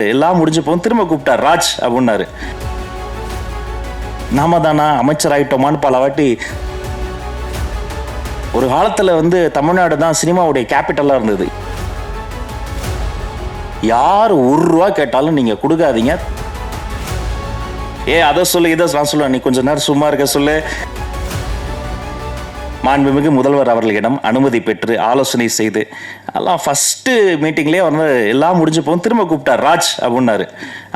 எல்லாம் முடிஞ்சு போகும் திரும்ப கூப்பிட்டார் ராஜ் அப்படின்னாரு. நாம தானா அமைச்சர் ஆயிட்டோமான்னு பல வாட்டி. ஒரு காலத்துல தமிழ்நாடு தான் சினிமாவுடைய கேபிட்டலா இருந்தது. யார் ₹1 கேட்டாலும் நீங்க கொடுக்காதீங்க. அதை சொல்லு இதை நான் சொல்லுவேன், நீ கொஞ்ச நேரம் சும்மா இருக்க சொல்லு. மாண்புமிகு முதல்வர் அவர்களிடம் அனுமதி பெற்று ஆலோசனை செய்து எல்லாம் ஃபர்ஸ்ட் மீட்டிங்லேயே எல்லாம் முடிஞ்சு போகும் திரும்ப கூப்பிட்டார் ராஜ் அப்படின்னாரு.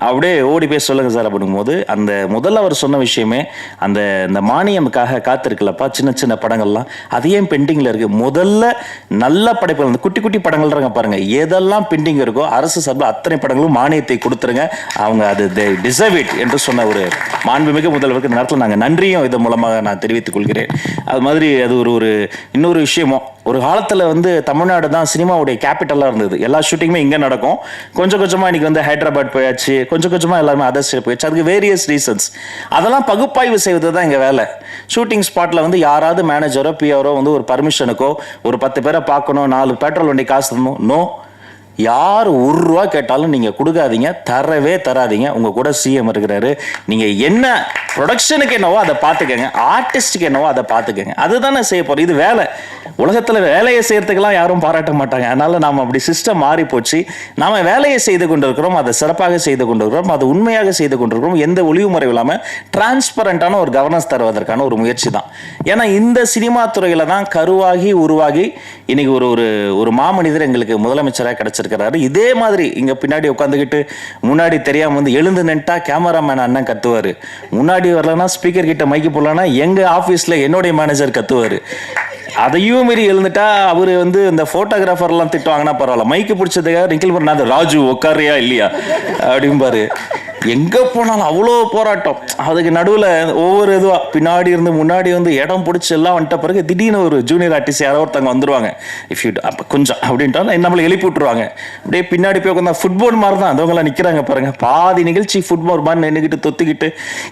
அப்படியே ஓடி போய் சொல்லுங்க சார் அப்படிங்கும் போது அந்த முதல்ல அவர் சொன்ன விஷயமே இந்த மானியமுக்காக காத்திருக்கலப்பா சின்ன சின்ன படங்கள்லாம் அது ஏன் பெண்டிங்கில் இருக்கு. முதல்ல நல்ல படைப்புகள் அந்த குட்டி குட்டி படங்கள் பாருங்க, எதெல்லாம் பெண்டிங் இருக்கோ அரசு சார்பில் அத்தனை படங்களும் மானியத்தை கொடுத்துருங்க, அவங்க அது டிசர்வ் இட் என்று சொன்ன ஒரு மாண்புமிகு முதல்வருக்கு இந்த நேரத்தில் நாங்கள் நன்றியும் இதன் மூலமாக நான் தெரிவித்துக் கொள்கிறேன். அது மாதிரி அது ஒரு இன்னொரு விஷயமும், ஒரு காலத்தில் தமிழ்நாடு தான் சினிமாவுடைய கேபிட்டலாக இருந்தது. எல்லா ஷூட்டிங்குமே இங்கே நடக்கும். கொஞ்சம் கொஞ்சமாக இன்னைக்கு ஹைதராபாத் போயாச்சு, கொஞ்சம் கொஞ்சமாக எல்லாருமே அதர் ஸ்டேட் போயாச்சு. அதுக்கு வேரியஸ் ரீசன்ஸ். அதெல்லாம் பகுப்பாய்வு செய்வது தான் எங்கள் வேலை. ஷூட்டிங் ஸ்பாட்டில் யாராவது மேனேஜரோ பிஆரோ ஒரு பர்மிஷனுக்கோ ஒரு 10 பேரை பார்க்கணும், 4 பெட்ரோல் வண்டி காசு தரணும், நோ. யார் ₹1 கேட்டாலும் நீங்க கொடுக்காதீங்க, தரவே தராதீங்க. உங்க கூட சிஎம் இருக்கிறாரு, நீங்க என்ன ப்ரொடக்ஷனுக்கு என்னவோ அதை பார்த்துக்கங்க, ஆர்டிஸ்டுக்கு என்னவோ அதை பார்த்துக்கங்க. அதுதானே செய்ய போறோம். இது வேலை. உலகத்துல வேலையை செய்யறதுக்கெல்லாம் யாரும் பாராட்ட மாட்டாங்க. அதனால நாம அப்படி சிஸ்டம் மாறி போச்சு. நாம வேலையை செய்து கொண்டிருக்கிறோம், அதை சிறப்பாக செய்து கொண்டிருக்கிறோம், அது உண்மையாக செய்து கொண்டிருக்கிறோம். எந்த ஒளிவு முறை இல்லாம டிரான்ஸ்பரண்டான ஒரு கவர்னன்ஸ் தருவதற்கான ஒரு முயற்சி தான். ஏன்னா இந்த சினிமா துறையில தான் கருவாகி உருவாகி இன்னைக்கு ஒரு மாமனிதர் எங்களுக்கு முதலமைச்சராக கிடைச்சிருக்கிறாரு. இதே மாதிரி இங்க பின்னாடி உட்காந்துக்கிட்டு முன்னாடி தெரியாம எழுந்து நின்ட்டா கேமராமேன் அண்ணன் கத்துவாரு, முன்னாடி வரலன்னா ஸ்பீக்கர் கிட்ட மைக்கு போடலன்னா எங்க ஆபீஸ்ல என்னுடைய மேனேஜர் கத்துவாரு. அதையும் மீறி எழுந்துட்டா அவரு இந்த போட்டோகிராஃபர் எல்லாம் திட்டுவாங்கன்னா பரவாயில்ல, மைக்கு பிடிச்சதுக்காக நிக்கில் பண்ணாது ராஜு உட்காரியா இல்லையா அப்படிம்பாரு. எங்க போனாலும் அவ்வளோ போராட்டம். அதுக்கு நடுவில் ஒவ்வொரு இதுவா பின்னாடி இருந்து முன்னாடி இடம் பிடிச்சி எல்லாம் வந்துட்ட பிறகு திடீர்னு ஒரு ஜூனியர் ஆர்டிஸ்ட் யாரோ ஒருத்தவங்க வந்துருவாங்க. இஃப் யூ அப்போ கொஞ்சம் அப்படின்ட்டு நம்மளை எழுப்பி விட்டுருவாங்க. அப்படியே பின்னாடி போய் உட்காந்து ஃபுட்பால் மாதிரி தான் அதவங்களாம் நிற்கிறாங்க பாருங்க. பாதி நிகழ்ச்சி ஃபுட்பால் மாதிரி நின்றுக்கிட்டு தொத்திக்கிட்டு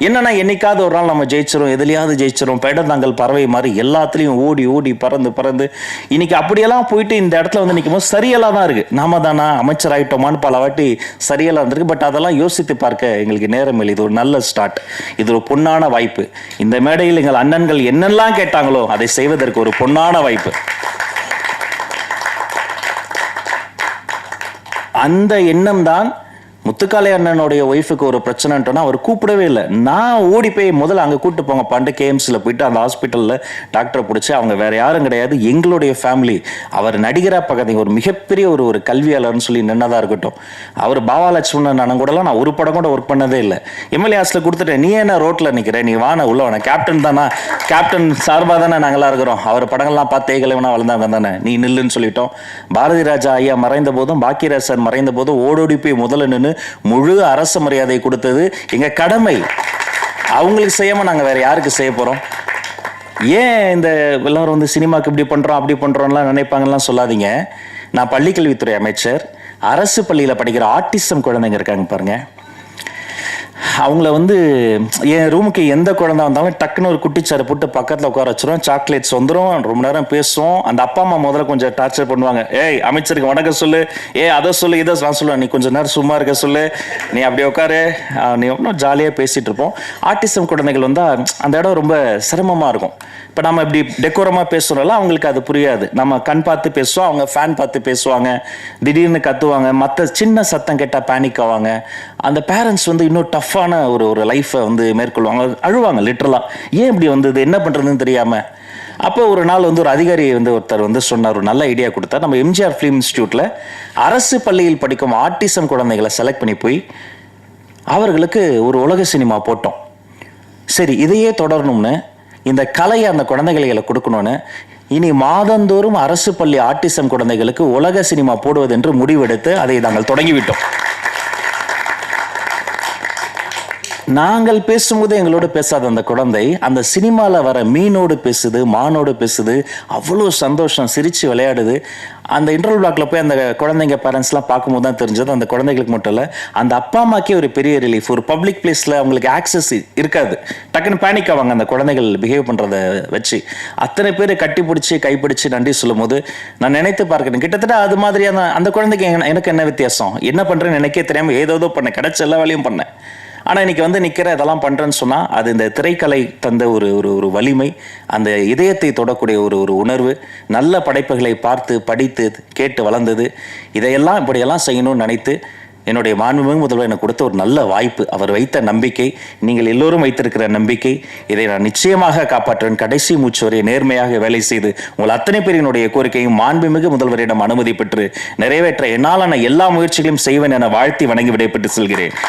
என்னன்னா என்னைக்காவது ஒரு நாள் நம்ம ஜெயிச்சிரும், எதுலையாவது ஜெயிச்சிரும், பெடந்தாங்கல் பறவை மாதிரி எல்லாத்துலேயும் ஓடி ஓடி பறந்து இன்னைக்கு அப்படியெல்லாம் போயிட்டு இந்த இடத்துல நிற்கும் போது சரியெல்லாம் தான் இருக்கு. நாம தானா அமைச்சர் ஆயிட்டோமான்னு பல வாட்டி சரியெல்லாம் இருந்திருக்கு. பட் அதெல்லாம் யோசித்து பார்க்க எங்களுக்கு நேரம் இல்லை. இது ஒரு நல்ல ஸ்டார்ட், இது ஒரு பொன்னான வாய்ப்பு. இந்த மேடையில் எங்கள் அண்ணன்கள் என்னெல்லாம் கேட்டாங்களோ அதை செய்வதற்கு ஒரு பொன்னான வாய்ப்பு. அந்த எண்ணம் தான் முத்துக்காளை அண்ணனுடைய ஒய்ஃபுக்கு ஒரு பிரச்சனைட்டோன்னா அவர் கூப்பிடவே இல்லை. நான் ஓடி போய் முதல்ல அங்கே கூப்பிட்டு போங்க பாண்டு கேஎம்ஸில் போயிட்டு அந்த ஹாஸ்பிட்டலில் டாக்டரை பிடிச்சி, அவங்க வேற யாரும் கிடையாது, எங்களுடைய ஃபேமிலி. அவர் நடிகராக பார்க்காதீங்க, ஒரு மிகப்பெரிய ஒரு கல்வியாளர்னு சொல்லி நின்னதாக இருக்கட்டும். அவர் பாவாலட்சுமணன் அண்ணன் கூடலாம் நான் ஒரு படம் கூட ஒர்க் பண்ணதே இல்லை. எம்எல்ஏ ஹாஸ்டில் கொடுத்துட்டேன், நீ என்ன ரோட்டில் நிற்கிற, நீ வான உள்ள வேணா, கேப்டன் தானே, கேப்டன் சார்பாக தானே நாங்களாம் இருக்கிறோம், அவர் படங்கள்லாம் பார்த்து ஏகலைவனா வளர்ந்தாங்க தானே, நீ நில்லுன்னு சொல்லிட்டோம். பாரதி ராஜா ஐயா மறைந்த போதும் பாக்கியராஜ் சார் மறைந்த போதும் ஓடோடி போய் முதல்ல நின்று முழு அரசு மரியாதை கொடுத்தது எங்க கடமை. அவங்களுக்கு செய்யாம நாங்க வேற யாருக்கு செய்ய போறோம்? ஏன் இந்த எல்லாரும் சினிமாக்கு இப்படி பண்றோம் அப்படி பண்றோம்லாம் நினைப்பாங்கலாம் சொல்லாதீங்க. நான் பள்ளிக்கல்வித்துறை அமைச்சர். அரசு பள்ளியில படிக்கிற ஆட்டிசம் குழந்தைங்க இருக்காங்க பாருங்க, அவங்கள என் ரூமுக்கு எந்த குழந்தை வந்தாலும் டக்குன்னு ஒரு குட்டிச்சாரை போட்டு பக்கத்தில் உட்கார வச்சிரும், சாக்லேட்ஸ் வந்துடும், ரொம்ப நேரம் பேசுவோம். அந்த அப்பா அம்மா முதல்ல கொஞ்சம் டார்ச்சர் பண்ணுவாங்க. ஏய் அமைச்சருக்கு வணக்கம் சொல்லு, அதை சொல்லு இதை நான் சொல்லுவேன், நீ கொஞ்சம் நேரம் சும்மா இருக்க சொல்லு, நீ அப்படி உட்காரு, நீ ஒன்றும் ஜாலியாக பேசிட்டு இருப்போம். ஆட்டிசம் குழந்தைகள் அந்த இடம் ரொம்ப சிரமமாக இருக்கும். இப்போ நம்ம இப்படி டெக்கோரமாக பேசுகிறோம்ல, அவங்களுக்கு அது புரியாது. நம்ம கண் பார்த்து பேசுவோம், அவங்க ஃபேன் பார்த்து பேசுவாங்க, திடீர்னு கத்துவாங்க, மற்ற சின்ன சத்தம் கேட்டால் பேனிக் ஆவாங்க. அந்த பேரண்ட்ஸ் இன்னும் டஃப்பான ஒரு லைஃப்பை மேற்கொள்வாங்க, அழுவாங்க லிட்டரலாக. ஏன் இப்படி வந்தது, என்ன பண்ணுறதுன்னு தெரியாமல். அப்போ ஒரு நாள் ஒரு அதிகாரி ஒருத்தர் சொன்னார், ஒரு நல்ல ஐடியா கொடுத்தார். நம்ம எம்ஜிஆர் ஃபிலிம் இன்ஸ்டியூட்டில் அரசு பள்ளியில் படிக்கும் ஆட்டிசம் குழந்தைகளை செலக்ட் பண்ணி போய் அவர்களுக்கு ஒரு உலக சினிமா போட்டோம். சரி, இதையே தொடரணும்னு இந்த கலையை அந்த குழந்தைகளை கொடுக்கணும்னு இனி மாதந்தோறும் அரசு பள்ளி ஆட்டிசம் குழந்தைகளுக்கு உலக சினிமா போடுவது என்று முடிவெடுத்து அதை நாங்கள் தொடங்கிவிட்டோம். நாங்கள் பேசும்போது எங்களோட பேசாத அந்த குழந்தை அந்த சினிமாவில் வர மீனோடு பேசுது, மானோடு பேசுது, அவ்வளோ சந்தோஷம், சிரித்து விளையாடுது. அந்த இன்டர்வல் பிளாக்ல போய் அந்த குழந்தைங்க பேரண்ட்ஸ்லாம் பார்க்கும்போது தான் தெரிஞ்சது, அந்த குழந்தைகளுக்கு மட்டும் இல்லை, அந்த அப்பா அம்மாக்கே ஒரு பெரிய ரிலீஃப். ஒரு பப்ளிக் பிளேஸில் அவங்களுக்கு ஆக்சஸ் இருக்காது, டக்குன்னு பேனிக் ஆவாங்க அந்த குழந்தைகள் பிஹேவ் பண்ணுறத வச்சு. அத்தனை பேர் கட்டி பிடிச்சி கைப்பிடிச்சு நன்றி சொல்லும் போது நான் நினைத்து பார்க்கிறேன், கிட்டத்தட்ட அது மாதிரியான அந்த குழந்தைக்கு எனக்கு என்ன வித்தியாசம், என்ன பண்ணுறேன்னு எனக்கே தெரியாமல் ஏதோ பண்ணேன், கிடைச்ச எல்லா வேலையும் பண்ணேன். ஆனால் இன்னைக்கு வந்து நிற்கிற இதெல்லாம் பண்ணுறேன்னு சொன்னால் அது இந்த திரைக்கலை தந்த ஒரு ஒரு ஒரு வலிமை, அந்த இதயத்தை தொடக்கூடிய ஒரு ஒரு உணர்வு, நல்ல படைப்புகளை பார்த்து படித்து கேட்டு வளர்ந்தது. இதையெல்லாம் இப்படியெல்லாம் செய்யணும்னு நினைத்து என்னுடைய மாண்புமிகு முதல்வர் எனக்கு கொடுத்த ஒரு நல்ல வாய்ப்பு, அவர் வைத்த நம்பிக்கை, நீங்கள் எல்லோரும் வைத்திருக்கிற நம்பிக்கை, இதை நான் நிச்சயமாக காப்பாற்றுவேன். கடைசி மூச்சு வரை நேர்மையாக வேலை செய்து உங்கள் அத்தனை பேரினுடைய கோரிக்கையும் மாண்புமிகு முதல்வரிடம் அனுமதி பெற்று நிறைவேற்ற என்னாலான எல்லா முயற்சிகளையும் செய்வேன் என வாழ்த்தி வணங்கி விடைபெற்று செல்கிறேன்.